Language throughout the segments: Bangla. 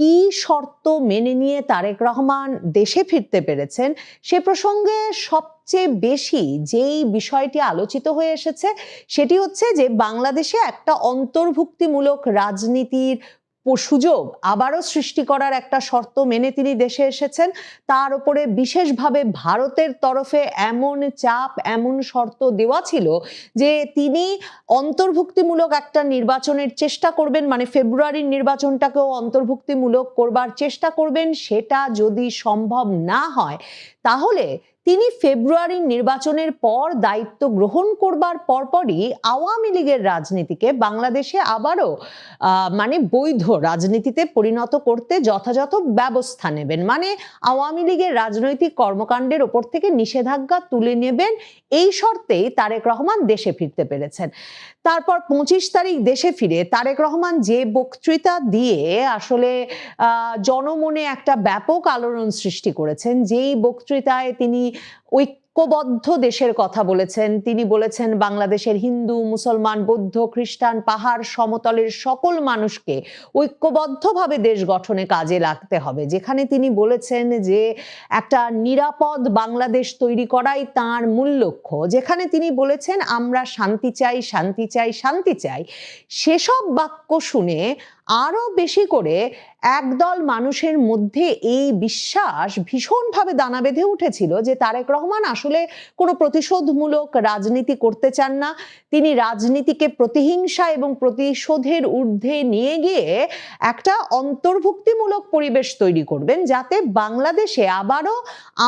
কি শর্ত মেনে নিয়ে তারেক রহমান দেশে ফিরতে পেরেছেন সে প্রসঙ্গে সবচেয়ে বেশি যেই বিষয়টি আলোচিত হয়ে এসেছে সেটি হচ্ছে যে বাংলাদেশে একটা অন্তর্ভুক্তিমূলক রাজনীতির সুযোগ আবারও সৃষ্টি করার একটা শর্ত মেনে তিনি দেশে এসেছেন। তার উপরে বিশেষভাবে ভারতের তরফে এমন চাপ, এমন শর্ত দেওয়া ছিল যে তিনি অন্তর্ভুক্তিমূলক একটা নির্বাচনের চেষ্টা করবেন, মানে ফেব্রুয়ারির নির্বাচনটাকেও অন্তর্ভুক্তিমূলক করবার চেষ্টা করবেন। সেটা যদি সম্ভব না হয় তাহলে তিনি ফেব্রুয়ারির নির্বাচনের পর দায়িত্ব গ্রহণ করবার পরপরই আওয়ামী লীগের রাজনীতিকে বাংলাদেশে আবারও মানে বৈধ রাজনীতিতে পরিণত করতে যথাযথ ব্যবস্থা নেবেন, মানে আওয়ামী লীগের রাজনৈতিক কর্মকাণ্ডের ওপর থেকে নিষেধাজ্ঞা তুলে নেবেন। এই শর্তেই তারেক রহমান দেশে ফিরতে পেরেছেন। তারপর 25 তারিখ দেশে ফিরে তারেক রহমান যে বক্তৃতা দিয়ে আসলে জনমনে একটা ব্যাপক আলোড়ন সৃষ্টি করেছেন, যেই বক্তৃতায় তিনি ঐক্যবদ্ধ দেশের কথা বলেছেন। তিনি বলেছেন বাংলাদেশের হিন্দু, মুসলমান, বৌদ্ধ, খ্রিস্টান, পাহাড় সমতলের সকল মানুষকে ঐক্যবদ্ধভাবে দেশ গঠনে কাজে লাগতে হবে। যেখানে তিনি বলেছেন যে একটা নিরাপদ বাংলাদেশ তৈরি করাই তাঁর মূল লক্ষ্য, যেখানে তিনি বলেছেন আমরা শান্তি চাই, শান্তি চাই, শান্তি চাই। সেসব বাক্য শুনে আরো বেশি করে একদল মানুষের মধ্যে এই বিশ্বাস ভীষণভাবে দানা বেঁধে উঠেছিল যে তারেক রহমান আসলে কোনো প্রতিশোধমূলক রাজনীতি করতে চান না। তিনি রাজনীতিকে প্রতিহিংসা এবং প্রতিশোধের ঊর্ধ্বে নিয়ে গিয়ে একটা অন্তর্ভুক্তিমূলক পরিবেশ তৈরি করবেন, যাতে বাংলাদেশে আবারও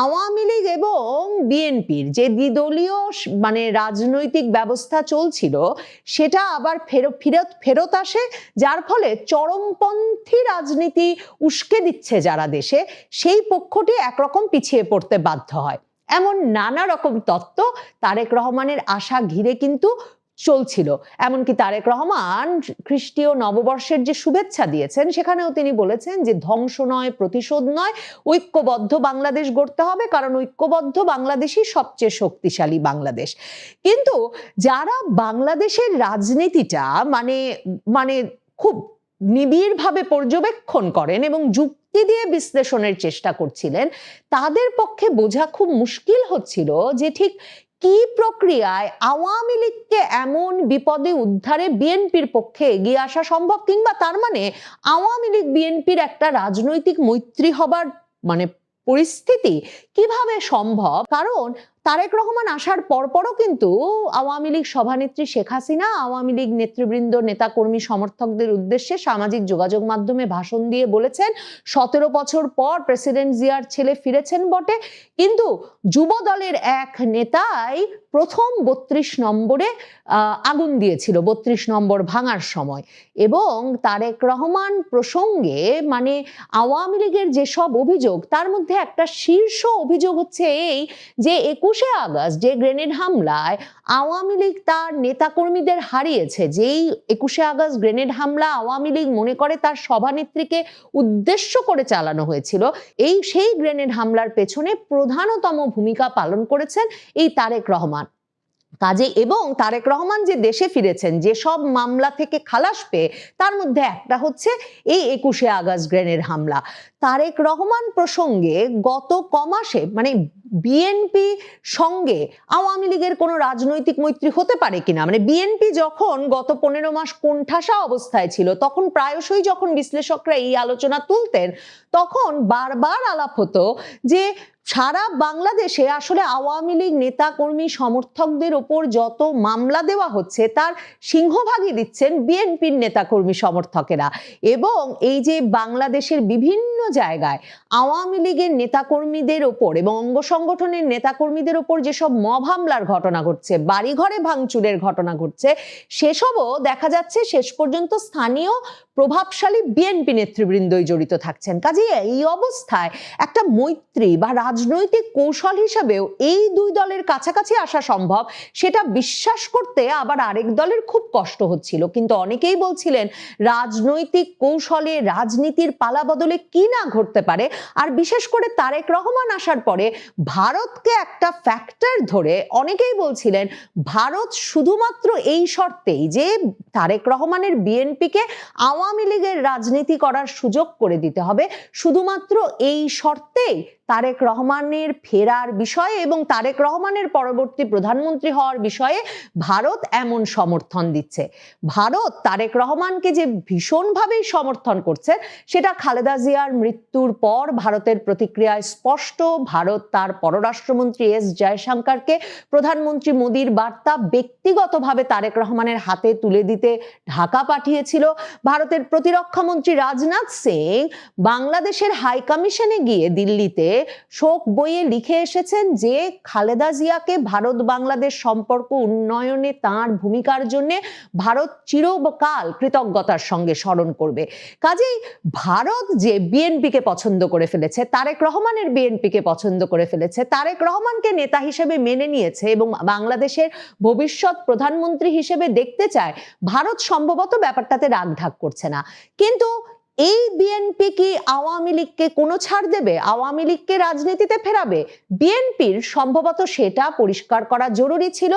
আওয়ামী লীগ এবং বিএনপির যে দ্বিদলীয় মানে রাজনৈতিক ব্যবস্থা চলছিল সেটা আবার ফেরত আসে, যার ফলে চরমপন্থী রাজনীতি উস্কে দিচ্ছে যারা দেশে, সেই পক্ষটি একরকম পিছিয়ে পড়তে বাধ্য হয়। এমন নানা রকম তত্ত্ব তারেক রহমানের আশা ঘিরে কিন্তু চলছিল। এমনকি তারেক রহমান খ্রিস্টীয় নববর্ষের যে শুভেচ্ছা দিয়েছেন সেখানেও তিনি বলেছেন যে ধ্বংস নয়, প্রতিশোধ নয়, ঐক্যবদ্ধ বাংলাদেশ গড়তে হবে, কারণ ঐক্যবদ্ধ বাংলাদেশই সবচেয়ে শক্তিশালী বাংলাদেশ। কিন্তু যারা বাংলাদেশের রাজনীতিটা মানে খুব নিবিড়ভাবে পর্যবেক্ষণ করেন এবং যুক্তি দিয়ে বিশ্লেষণের চেষ্টা করছিলেন, তাদের পক্ষে বোঝা খুব মুশকিল হচ্ছিল যে ঠিক কি প্রক্রিয়ায় আওয়ামী লীগকে এমন বিপদে উদ্ধারে বিএনপির পক্ষে এগিয়ে আসা সম্ভব, কিংবা তার মানে আওয়ামী লীগ বিএনপির একটা রাজনৈতিক মৈত্রী হবার মানে পরিস্থিতি কিভাবে সম্ভব। কারণ তারেক রহমান আসার পরপরও কিন্তু আওয়ামী লীগ সভানেত্রী শেখ হাসিনা আওয়ামী লীগ নেতৃবৃন্দ, নেতাকর্মী, সমর্থকদের উদ্দেশ্যে সামাজিক যোগাযোগ মাধ্যমে ভাষণ দিয়ে বলেছেন 17 বছর পর প্রেসিডেন্ট জিয়ার ছেলে ফিরেছেন বটে, কিন্তু যুব দলের এক নেতাই প্রথম 32 নম্বরে আগুন দিয়েছিল 32 নম্বর ভাঙার সময়। এবং তারেক রহমান প্রসঙ্গে মানে আওয়ামী লীগের যেসব অভিযোগ, তার মধ্যে একটা শীর্ষ অভিযোগ হচ্ছে এই যে 21শে আগস্ট যে গ্রেনেড হামলায় আওয়ামী লীগ তার নেতাকর্মীদের হারিয়েছে, যেই 21শে আগস্ট গ্রেনেড হামলা আওয়ামী লীগ মনে করে তার সভানেত্রীকে উদ্দেশ্য করে চালানো হয়েছিল, সেই গ্রেনেড হামলার পেছনে প্রধানতম ভূমিকা পালন করেছেন এই তারেক রহমান। কাজে এবং তারেক রহমান যে দেশে ফিরেছেন যে সব মামলা থেকে খালাস পেয়ে, তার মধ্যে একটা হচ্ছে এই 21শে আগস্ট গ্রেনেড হামলা। তারেক রহমান প্রসঙ্গে গত কমাসে মানে বিএনপি সঙ্গে আওয়ামী লীগের কোনো রাজনৈতিক মৈত্রী হতে পারে কিনা, মানে বিএনপি যখন গত 15 মাস কোণঠাসা অবস্থায় ছিল তখন প্রায়শই যখন বিশ্লেষকরা এই আলোচনা তুলতেন তখন বারবার আলাপ হতো যে সারা বাংলাদেশে আসলে আওয়ামী লীগ নেতা কর্মী সমর্থকদের ওপর যত মামলা দেওয়া হচ্ছে তার সিংহভাগই দিচ্ছেন বিএনপির নেতা কর্মী সমর্থকেরা। এবং এই যে বাংলাদেশের বিভিন্ন জায়গায় আওয়ামী লীগের নেতাকর্মীদের ওপর এবং অঙ্গ সংগঠনের নেতাকর্মীদের ওপর যেসব মব হামলার ঘটনা ঘটছে, বাড়িঘরে ভাঙচুরের ঘটনা ঘটছে, সেসবও দেখা যাচ্ছে শেষ পর্যন্ত স্থানীয় প্রভাবশালী বিএনপি নেতৃবৃন্দই জড়িত থাকছেন। কাজে এই অবস্থায় একটা মৈত্রী বা রাজনৈতিক কৌশল হিসেবেও এই দুই দলের কাছাকাছি আসা সম্ভব, সেটা বিশ্বাস করতে আবার আরেক দলের খুব কষ্ট হচ্ছিল। কিন্তু অনেকেই বলছিলেন রাজনৈতিক কৌশলে রাজনীতির পালা বদলে কি না ঘটতে পারে। আর বিশেষ করে তারেক রহমান আসার পরে ভারতকে একটা ফ্যাক্টর ধরে অনেকেই বলছিলেন ভারত শুধুমাত্র এই শর্তেই যে তারেক রহমানের বিএনপিকে আওয়ামী লীগের রাজনীতি করার সুযোগ করে দিতে হবে শুধুমাত্র এই শর্তেই তারেক রহমানের ফেরার বিষয়ে এবং তারেক রহমানের পরবর্তী প্রধানমন্ত্রী হওয়ার বিষয়ে ভারত এমন সমর্থন দিচ্ছে। ভারত তারেক রহমানকে যে ভীষণভাবেই সমর্থন করছে সেটা খালেদা জিয়ার মৃত্যুর পর ভারতের প্রতিক্রিয়ায় স্পষ্ট। ভারত তার পররাষ্ট্রমন্ত্রী এস জয়শঙ্করকে প্রধানমন্ত্রী মোদীর বার্তা ব্যক্তিগতভাবে তারেক রহমানের হাতে তুলে দিতে ঢাকা পাঠিয়েছিল। ভারতের প্রতিরক্ষা মন্ত্রী রাজনাথ সিং বাংলাদেশের হাই কমিশনে গিয়ে দিল্লিতে শোক বইয়ে লিখে এসেছেন যে খালেদা জিয়াকে ভারত বাংলাদেশ সম্পর্ক উন্নয়নে তার ভূমিকার জন্য ভারত চিরকাল কৃতজ্ঞতার সঙ্গে স্মরণ করবে। কাজেই ভারত যে বিএনপিকে পছন্দ করে ফেলেছে, তারেক রহমানের বিএনপিকে পছন্দ করে ফেলেছে, তারেক রহমানকে নেতা হিসেবে মেনে নিয়েছে এবং বাংলাদেশের ভবিষ্যৎ প্রধানমন্ত্রী হিসেবে দেখতে চায়, ভারত সম্ভবত ব্যাপারটাতে রাগঢাক করছে না। কিন্তু এই বিএনপি কি আওয়ামী লীগকে কোনো ছাড় দেবে? আওয়ামী লীগকে রাজনীতিতে ফেরাবে? বিএনপির সম্ভবত সেটা পরিষ্কার করা জরুরি ছিল।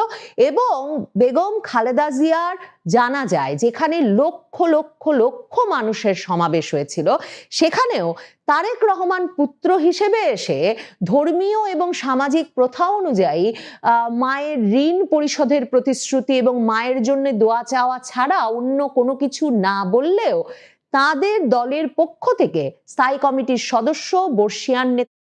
এবং বেগম খালেদা জিয়ার জানা যায় যেখানে লক্ষ লক্ষ লক্ষ মানুষের সমাবেশ হয়েছিল, সেখানেও তারেক রহমান পুত্র হিসেবে এসে ধর্মীয় এবং সামাজিক প্রথা অনুযায়ী মায়ের ঋণ পরিশোধের প্রতিশ্রুতি এবং মায়ের জন্য দোয়া চাওয়া ছাড়া অন্য কোনো কিছু না বললেও তাদের দলের পক্ষ থেকে স্থায়ী কমিটির সদস্য বর্ষিয়ান